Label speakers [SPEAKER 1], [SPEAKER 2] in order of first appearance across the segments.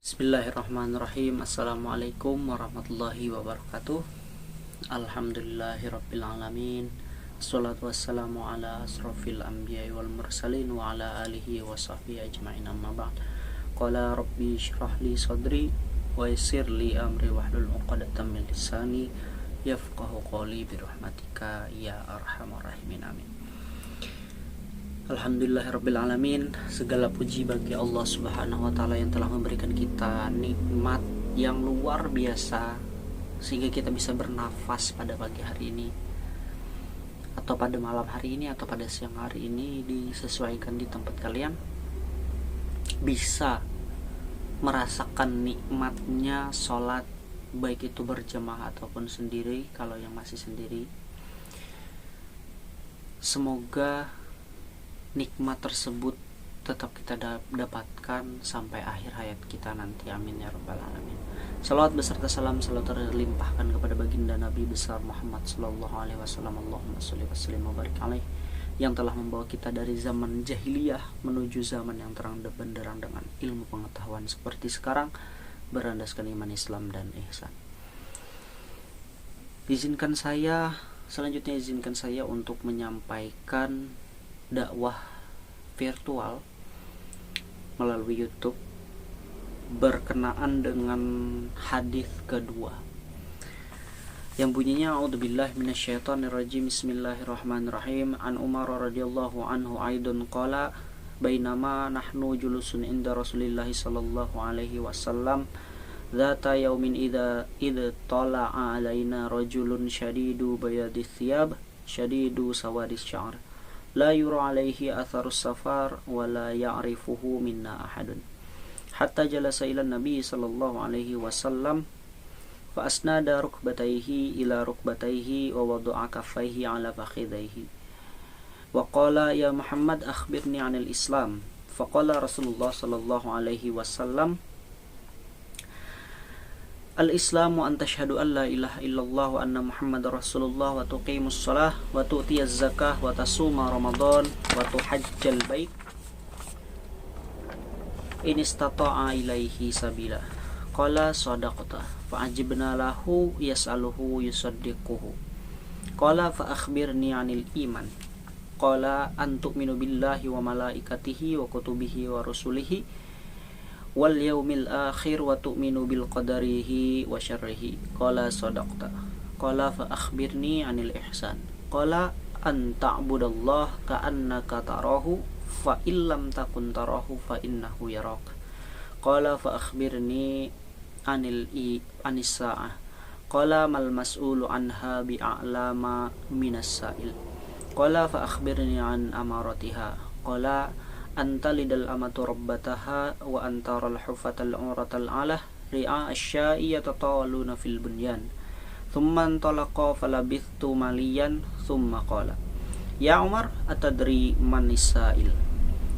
[SPEAKER 1] Bismillahirrahmanirrahim. Assalamualaikum warahmatullahi wabarakatuh. Alhamdulillahirabbil alamin. Wassalatu wassalamu ala asrofil anbiya'i wal mursalin wa ala alihi wa sahbihi ajma'in, amma ba'd. Qala rabbi shrah li sadri wa yassir li amri wahlul 'uqdatam min lisani yafqahu qawli bi rahmatika ya arhamar rahimin, amin. Alhamdulillahirabbil alamin. Segala puji bagi Allah Subhanahu wa taala yang telah memberikan kita nikmat yang luar biasa sehingga kita bisa bernafas pada pagi hari ini, atau pada malam hari ini, atau pada siang hari ini, disesuaikan di tempat kalian bisa merasakan nikmatnya sholat, baik itu berjamaah ataupun sendiri. Kalau yang masih sendiri, semoga nikmat tersebut tetap kita dapatkan sampai akhir hayat kita nanti, amin ya rabbal alamin. Salawat beserta salam selalu terlimpahkan kepada baginda Nabi besar Muhammad sallallahu alaihi wasallam. Allahumma sholli wa sallim wa barik alaihi, yang telah membawa kita dari zaman jahiliyah menuju zaman yang terang benderang dengan ilmu pengetahuan seperti sekarang, berlandaskan iman Islam dan ihsan. Selanjutnya izinkan saya untuk menyampaikan dakwah virtual melalui YouTube berkenaan dengan hadis kedua yang bunyinya a'udzubillahi minasyaitonirrajim, bismillahirrahmanirrahim. An Umar radhiyallahu anhu aidun qala bainama nahnu julusun inda Rasulillah sallallahu alaihi wasallam dzata yaumin idza tala'a alaina rajulun syadidu bayadis thiyab syadidu sawadis sya'r la yura alaihi atharus safar wa la ya'rifuhu minna ahadun hatta jalasa ila nabi sallallahu alaihi wasallam fa asnada rukbatayhi ila rukbatayhi wa wada'a kaffayhi ala fakhidayhi wa qala ya Muhammad akhbirni 'anil Islam. Faqala Rasulullah sallallahu alaihi wasallam al-islamu an tashhadu an la ilaha illallah wa anna muhammadar rasulullah wa tuqimus shalah wa tu'tiyaz zakah wa tasuma ramadan wa tuhajjal bait in istata'a ilaihi sabila. Qala sadaqta fa ajibna lahu yas'aluhu yusaddiquhu. Qala fa akhbirni 'anil iman. Qala an tu'minu billahi wa malaikatihi wa kutubihi wa rusulihi wal yaumil akhir wa tu'minu bil qadarihi wa syarrihi. Qala sadaqta. Qala fa akhbirni 'anil ihsan. Qala an ta'budallah ka'annaka tarahu fa illam takun tarahu fa innahu yarak. Qala fa akhbirni 'anis sa'ah. Qala mal mas'ulu anha bi'a'lama minas sa'il. Qala fa akhbirni 'an amaratiha. Qala anta lidal amatu rabbataha wa antaral hufatal uratal alah ri'a asya'i yatatawaluna fil bunyan. Thumma antalaqa falabithtu maliyan thumma qala ya Umar atadri man nisa'il.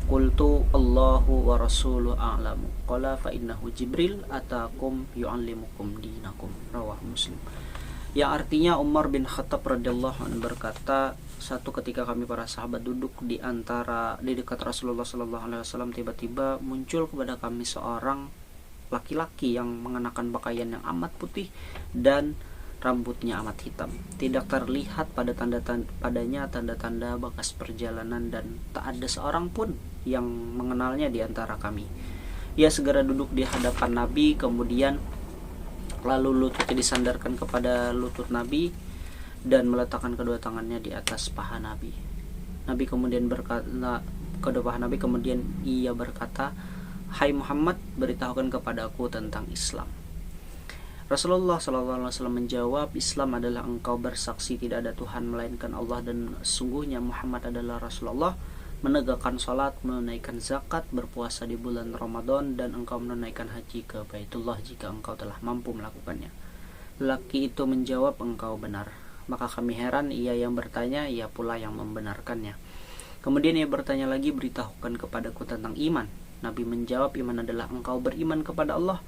[SPEAKER 1] Qultu Allahu wa rasuluhu a'lamu. Qala fa innahu Jibril atakum yu'allimukum dinakum. Rawah Muslim. Yang artinya Umar bin Khattab radhiyallahu anhu berkata, satu ketika kami para sahabat duduk di dekat Rasulullah sallallahu alaihi wasallam, tiba-tiba muncul kepada kami seorang laki-laki yang mengenakan pakaian yang amat putih dan rambutnya amat hitam. Tidak terlihat padanya tanda-tanda bekas perjalanan dan tak ada seorang pun yang mengenalnya di antara kami. Ia segera duduk di hadapan Nabi, kemudian lalu lututnya disandarkan kepada lutut Nabi dan meletakkan kedua tangannya di atas paha Nabi. Nabi kemudian berkata, ia berkata, hai Muhammad, beritahukan kepadaku tentang Islam. Rasulullah SAW menjawab, Islam adalah engkau bersaksi tidak ada Tuhan melainkan Allah dan sungguhnya Muhammad adalah Rasulullah, menegakkan salat, menunaikan zakat, berpuasa di bulan Ramadan, dan engkau menunaikan haji ke Baitullah jika engkau telah mampu melakukannya. Lelaki itu menjawab, engkau benar. Maka kami heran, ia yang bertanya, ia pula yang membenarkannya. Kemudian ia bertanya lagi, beritahukan kepadaku tentang iman. Nabi menjawab, iman adalah engkau beriman kepada Allah,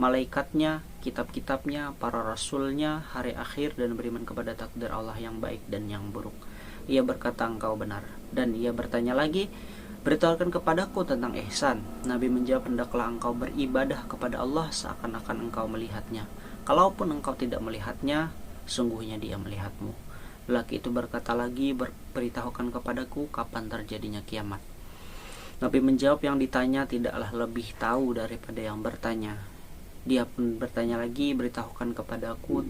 [SPEAKER 1] malaikatnya, kitab-kitabnya, para rasulnya, hari akhir, dan beriman kepada takdir Allah yang baik dan yang buruk. Ia berkata, engkau benar. Dan ia bertanya lagi, Beritahukan kepadaku tentang ihsan. Nabi menjawab, hendaklah engkau beribadah kepada Allah seakan-akan engkau melihatnya. Kalaupun engkau tidak melihatnya, sungguhnya dia melihatmu. Lelaki itu berkata lagi, beritahukan kepadaku kapan terjadinya kiamat. Nabi menjawab, yang ditanya tidaklah lebih tahu daripada yang bertanya. Dia pun bertanya lagi, beritahukan kepadaku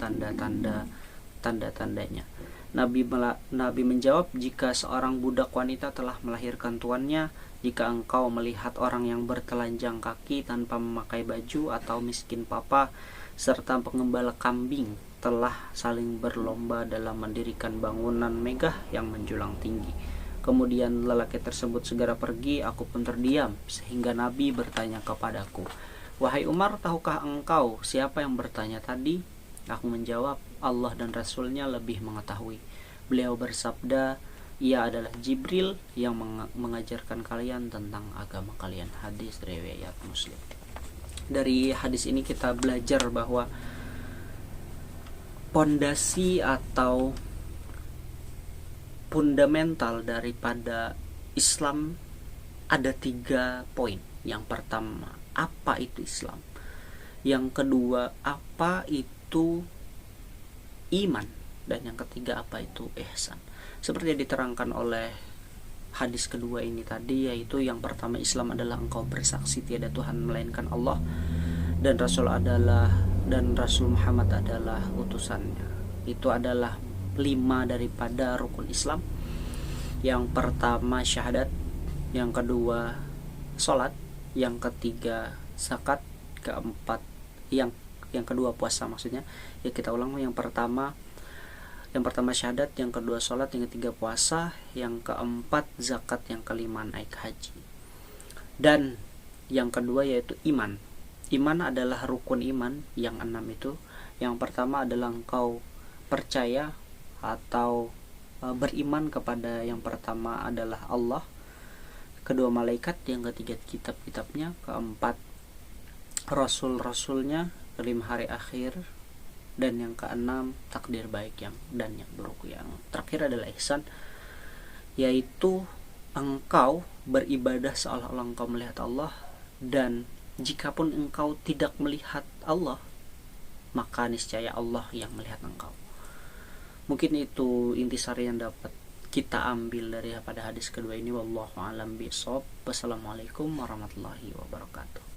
[SPEAKER 1] tanda-tandanya. Nabi menjawab, jika seorang budak wanita telah melahirkan tuannya, jika engkau melihat orang yang bertelanjang kaki tanpa memakai baju, atau miskin papa, serta pengembala kambing telah saling berlomba dalam mendirikan bangunan megah yang menjulang tinggi. Kemudian lelaki tersebut segera pergi, aku pun terdiam, sehingga Nabi bertanya kepadaku, wahai Umar, tahukah engkau siapa yang bertanya tadi? Aku menjawab, Allah dan Rasulnya lebih mengetahui. Beliau bersabda, ia adalah Jibril yang mengajarkan kalian tentang agama kalian. Hadis riwayat Muslim. Dari hadis ini kita belajar bahwa pondasi atau fundamental daripada Islam ada 3 poin. Yang pertama, apa itu Islam? Yang kedua, apa itu iman? Dan yang ketiga, apa itu ihsan? Seperti yang diterangkan oleh hadis kedua ini tadi, yaitu yang pertama, Islam adalah engkau bersaksi tiada Tuhan melainkan Allah, dan Rasul Muhammad adalah utusannya. Itu adalah 5 daripada rukun Islam. Yang pertama syahadat, yang kedua salat, yang ketiga zakat, keempat yang kedua puasa maksudnya. Ya kita ulang, yang pertama syahadat, yang kedua salat, yang ketiga puasa, yang keempat zakat, yang kelima naik haji. Dan yang kedua yaitu iman. Iman adalah rukun iman yang 6 itu. Yang pertama adalah engkau percaya atau beriman kepada yang pertama adalah Allah, kedua malaikat, yang ketiga kitab-kitabnya, keempat rasul-rasulnya, kelima hari akhir, dan yang keenam takdir baik dan yang buruk. Yang terakhir adalah ihsan, yaitu engkau beribadah seolah-olah engkau melihat Allah, dan jikapun engkau tidak melihat Allah, maka niscaya Allah yang melihat engkau. Mungkin itu intisari yang dapat kita ambil dari pada hadis kedua ini. Wallahu a'lam bishawab. Wassalamualaikum warahmatullahi wabarakatuh.